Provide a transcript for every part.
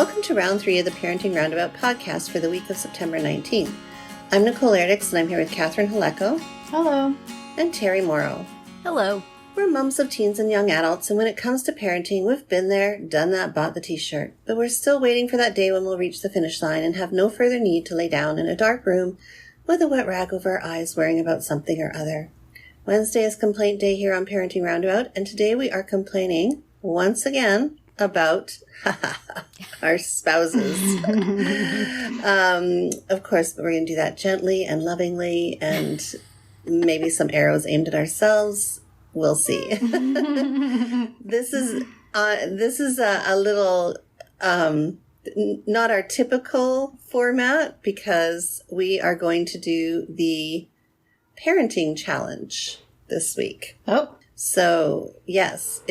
Welcome to round 3 of the Parenting Roundabout podcast for the week of September 19th. I'm Nicole Erdix, and I'm here with Catherine Haleko. Hello. And Terry Morrow. Hello. We're mums of teens and young adults, and when it comes to parenting, we've been there, done that, bought the t-shirt. But we're still waiting for that day when we'll reach the finish line and have no further need to lay down in a dark room with a wet rag over our eyes worrying about something or other. Wednesday is complaint day here on Parenting Roundabout, and today we are complaining, once again, about our spouses. Of course, but we're going to do that gently and lovingly, and maybe some arrows aimed at ourselves. We'll see. This is a little not our typical format, because we are going to do the parenting challenge this week. Oh. So, yes,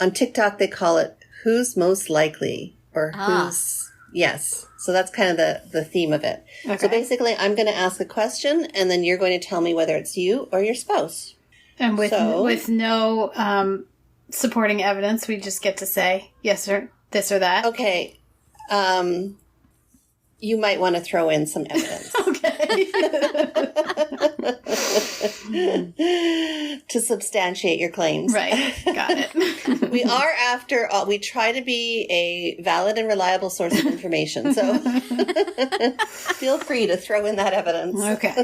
on TikTok, they call it Who's Most Likely, or Who's... Yes. So that's kind of the theme of it. Okay. So basically, I'm going to ask a question, and then you're going to tell me whether it's you or your spouse. And with no supporting evidence, we just get to say yes or this or that. Okay. You might want to throw in some evidence. Okay. To substantiate your claims. Right. Got it. We try to be a valid and reliable source of information. So feel free to throw in that evidence. Okay.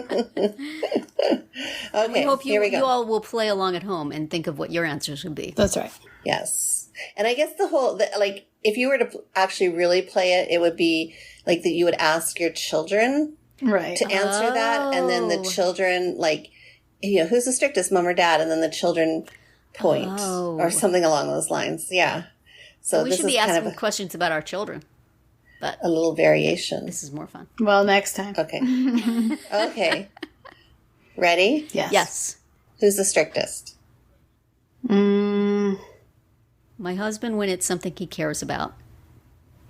Okay. We hope you all will play along at home and think of what your answers would be. That's right. Yes. And I guess if you were to actually really play it, it would be like that you would ask your children to answer that. And then the children, who's the strictest, mom or dad? And then the children point or something along those lines. Yeah. So we should be asking questions about our children. But a little variation. This is more fun. Well, next time. Okay. Okay. Ready? Yes. Yes. Who's the strictest? My husband when it's something he cares about,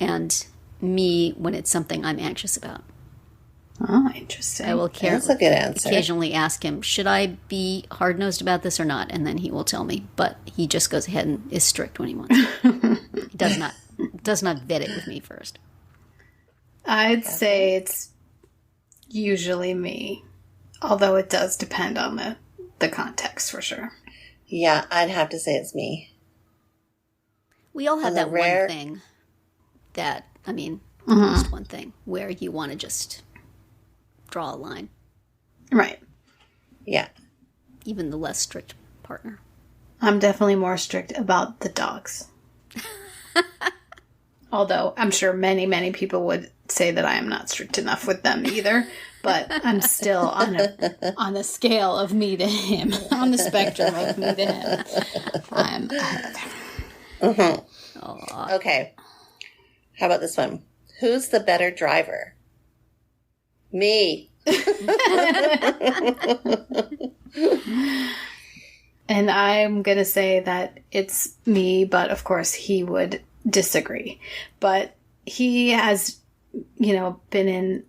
and me when it's something I'm anxious about. Oh, interesting. I will That's a good answer. Occasionally ask him, should I be hard-nosed about this or not? And then he will tell me. But he just goes ahead and is strict when he wants to. He does not vet it with me first. I'd say it's usually me, although it does depend on the context for sure. Yeah, I'd have to say it's me. We all have that one thing just one thing where you want to just draw a line. Right. Yeah. Even the less strict partner. I'm definitely more strict about the dogs. Although I'm sure many, many people would say that I am not strict enough with them either. But I'm still on a scale of me to him. On the spectrum of me to him. I'm ahead. Mm-hmm. Okay. How about this one? Who's the better driver? Me. And I'm going to say that it's me, but of course he would disagree. But he has, been in...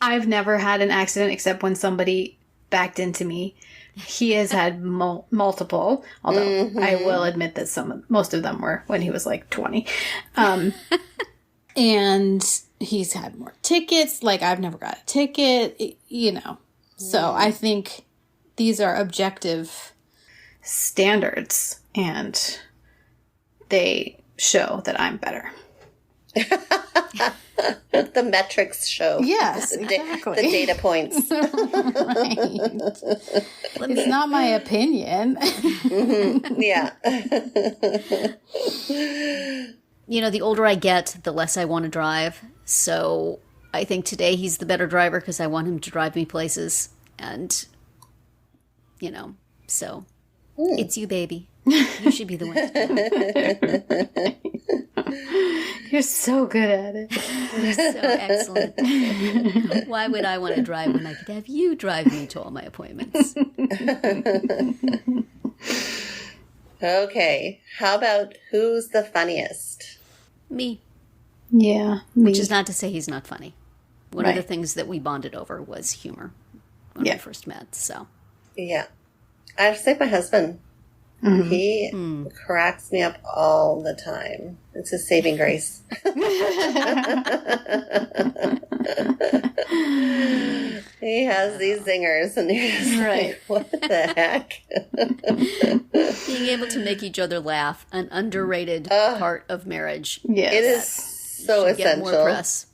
I've never had an accident except when somebody backed into me. He has had multiple, although I will admit that most of them were when he was like 20. And he's had more tickets. I've never got a ticket, So I think these are objective standards, and they show that I'm better. The metrics show. Yes, exactly. The data points. Right. It's not my opinion. Mm-hmm. Yeah. The older I get, the less I want to drive. So I think today he's the better driver because I want him to drive me places. And, so it's you, baby. You should be the one to do it. You're so good at it. You're so excellent. Why would I want to drive when I could have you drive me to all my appointments? Okay. How about who's the funniest? Me. Yeah. Me. Which is not to say he's not funny. One of the things that we bonded over was humor when we first met. So. Yeah. I have to say my husband. Mm-hmm. He cracks me up all the time. It's his saving grace. He has these zingers, and you're just like, what the heck? Being able to make each other laugh, an underrated part of marriage. Yes. It is so should essential. Get more press.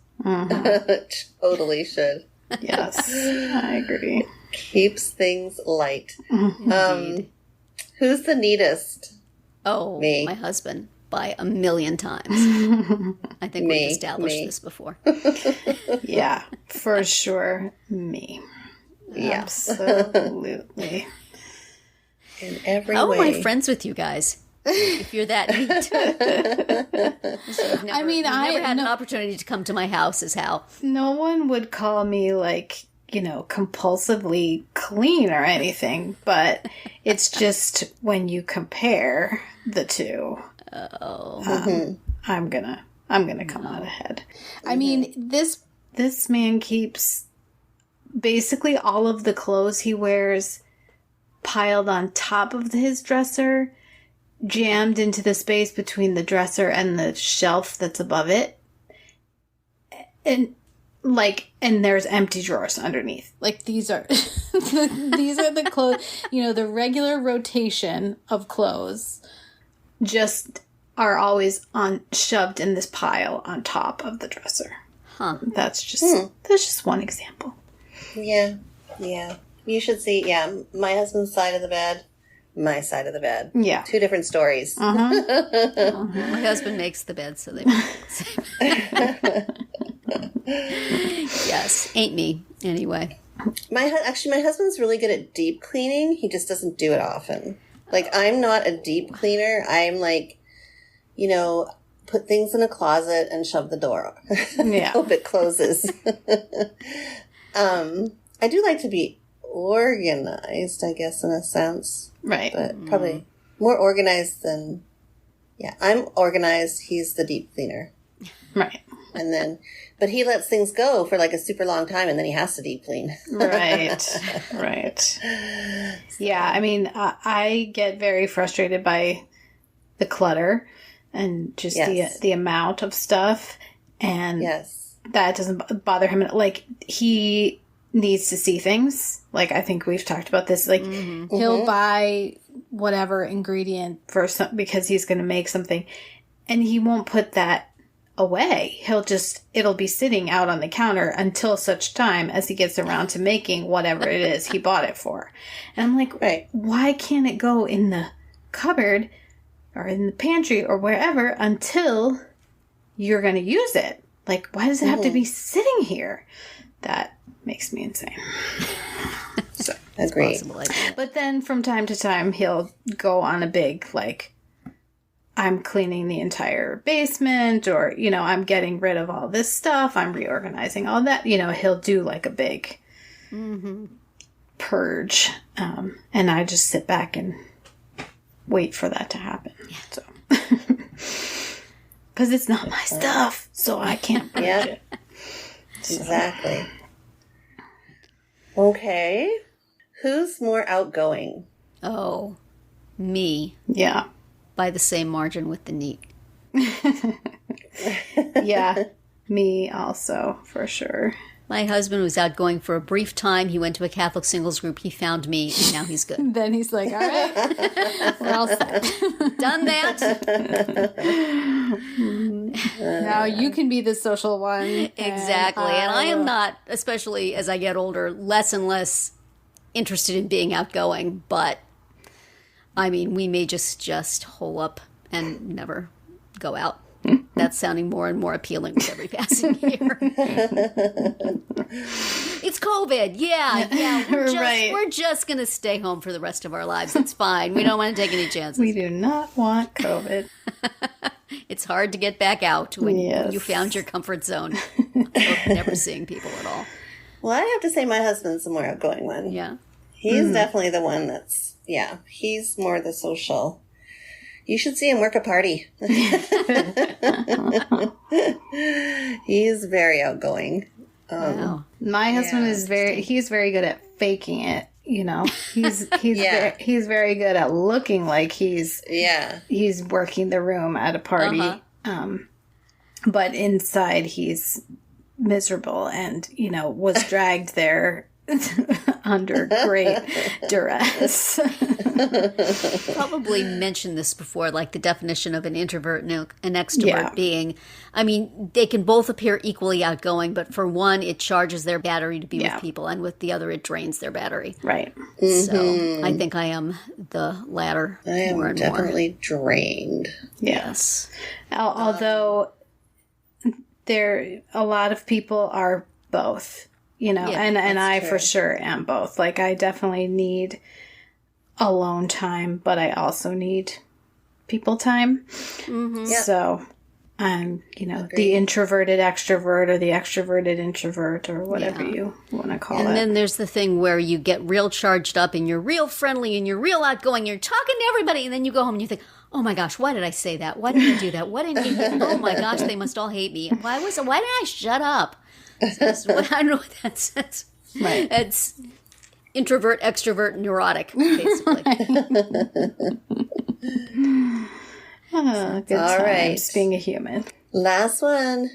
Totally should. Yes, I agree. Keeps things light. Indeed. Who's the neatest? Oh, Me. my husband. By a million times. I think we've established this before. Yeah, for sure. Me. Yeah. Absolutely. In every How way. am I friends with you guys? If you're that neat. I mean, you've never had an opportunity to come to my house is how. No one would call me like, compulsively clean or anything, but it's just when you compare the two, I'm gonna come out ahead. I mean, this man keeps basically all of the clothes he wears piled on top of his dresser, jammed into the space between the dresser and the shelf that's above it. And there's empty drawers underneath. Like, these are these are the clothes, the regular rotation of clothes just are always shoved in this pile on top of the dresser. Huh. That's just one example. Yeah. You should see, my husband's side of the bed, my side of the bed. Yeah. Two different stories. My husband makes the bed, so they make the same. Yes, ain't me, anyway. My husband's really good at deep cleaning. He just doesn't do it often. Like, I'm not a deep cleaner. I'm like, put things in a closet and shove the door. Yeah. Hope it closes. I do like to be organized, I guess, in a sense. Right. But probably more organized than... Yeah, I'm organized. He's the deep cleaner. Right. But he lets things go for like a super long time, and then he has to deep clean. Right. Yeah, I mean, I get very frustrated by the clutter and just the amount of stuff, and that doesn't bother him. Like, he needs to see things. Like, I think we've talked about this. Like, he'll buy whatever ingredient because he's going to make something, and he won't put that away. It'll be sitting out on the counter until such time as he gets around to making whatever it is he bought it for. And I'm like, why can't it go in the cupboard or in the pantry or wherever until you're going to use it? Like, why does it have to be sitting here? That makes me insane. So, Agreed. But then from time to time, he'll go on a big, like, I'm cleaning the entire basement, or, I'm getting rid of all this stuff. I'm reorganizing all that. He'll do like a big purge. And I just sit back and wait for that to happen. Yeah. So, because it's not my stuff, so I can't purge it. So. Exactly. Okay. Who's more outgoing? Oh, me. Yeah. By the same margin with the neat. Yeah, me also, for sure. My husband was outgoing for a brief time. He went to a Catholic singles group. He found me, and now he's good. Then he's like, all right, we're all set. Done that. Now you can be the social one. Exactly. And I am not, especially as I get older, less and less interested in being outgoing. But, I mean, we may just hole up and never go out. That's sounding more and more appealing with every passing year. It's COVID. Yeah. We're just going to stay home for the rest of our lives. It's fine. We don't want to take any chances. We do not want COVID. It's hard to get back out when you found your comfort zone of never seeing people at all. Well, I have to say my husband's the more outgoing one. Yeah. He's definitely the one that's, he's more the social. You should see him work a party. He's very outgoing. Wow. My husband is he's very good at faking it. he's very good at looking like he's working the room at a party. But inside he's miserable and, was dragged there under great duress. Probably mentioned this before, like the definition of an introvert and an extrovert being, they can both appear equally outgoing, but for one, it charges their battery to be with people, and with the other, it drains their battery. Right. So I think I am the latter. I am definitely drained. Yes. Although a lot of people are both. And I for sure am both. Like, I definitely need alone time, but I also need people time. Mm-hmm. So I'm, the introverted extrovert or the extroverted introvert or whatever you want to call it. And then there's the thing where you get real charged up and you're real friendly and you're real outgoing. You're talking to everybody. And then you go home and you think, oh my gosh, why did I say that? Why did I do that? What did oh my gosh, they must all hate me. Why did I shut up? I don't know what that says. Right. It's introvert, extrovert, neurotic, basically. Good all right. times being a human. Last one.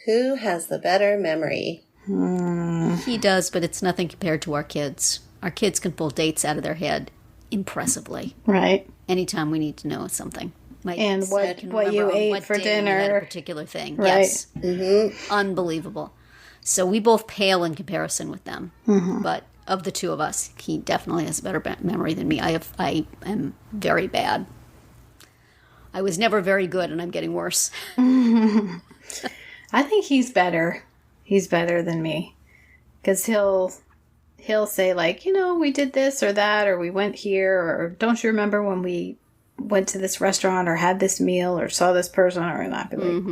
Who has the better memory? He does, but it's nothing compared to our kids. Our kids can pull dates out of their head impressively. Right. Anytime we need to know something. And what you ate for dinner. A particular thing. Right. Yes. Mm-hmm. Unbelievable. So we both pale in comparison with them. Mm-hmm. But of the two of us, he definitely has a better memory than me. I am very bad. I was never very good, and I'm getting worse. I think he's better. He's better than me. Because he'll say, like, we did this or that, or we went here, or don't you remember when we went to this restaurant or had this meal or saw this person, or not be like,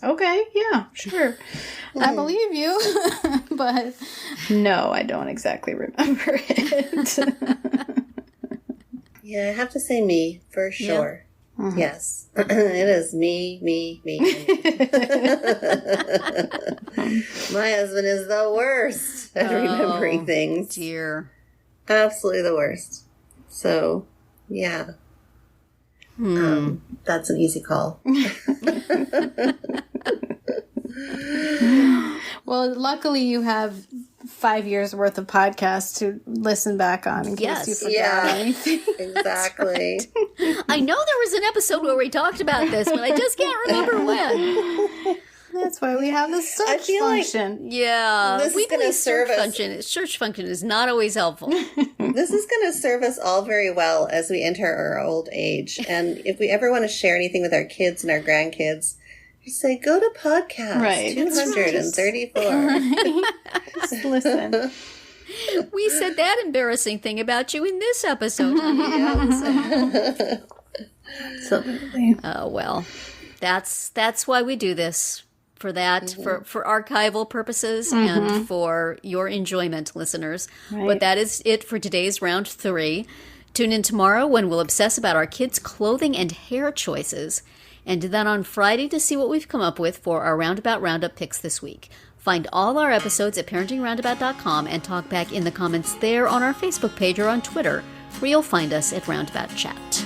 okay, yeah, sure. I believe you. But no, I don't exactly remember it. Yeah, I have to say me, for sure. Yeah. Mm-hmm. Yes. It is me. My husband is the worst at remembering things. Dear. Absolutely the worst. So, yeah. That's an easy call. Well, luckily you have 5 years worth of podcasts to listen back on in case you forgot anything. Exactly. I know there was an episode where we talked about this, but I just can't remember when. That's why we have the search function. This is going to serve us. Search function is not always helpful. This is going to serve us all very well as we enter our old age. And if we ever want to share anything with our kids and our grandkids, just say, go to podcast 234. Right. Just listen. We said that embarrassing thing about you in this episode. Absolutely. Oh, well, that's why we do this. For that, for archival purposes and for your enjoyment, listeners. Right. But that is it for today's round 3. Tune in tomorrow when we'll obsess about our kids' clothing and hair choices. And then on Friday to see what we've come up with for our Roundabout Roundup picks this week. Find all our episodes at parentingroundabout.com and talk back in the comments there on our Facebook page or on Twitter, where you'll find us at Roundabout Chat.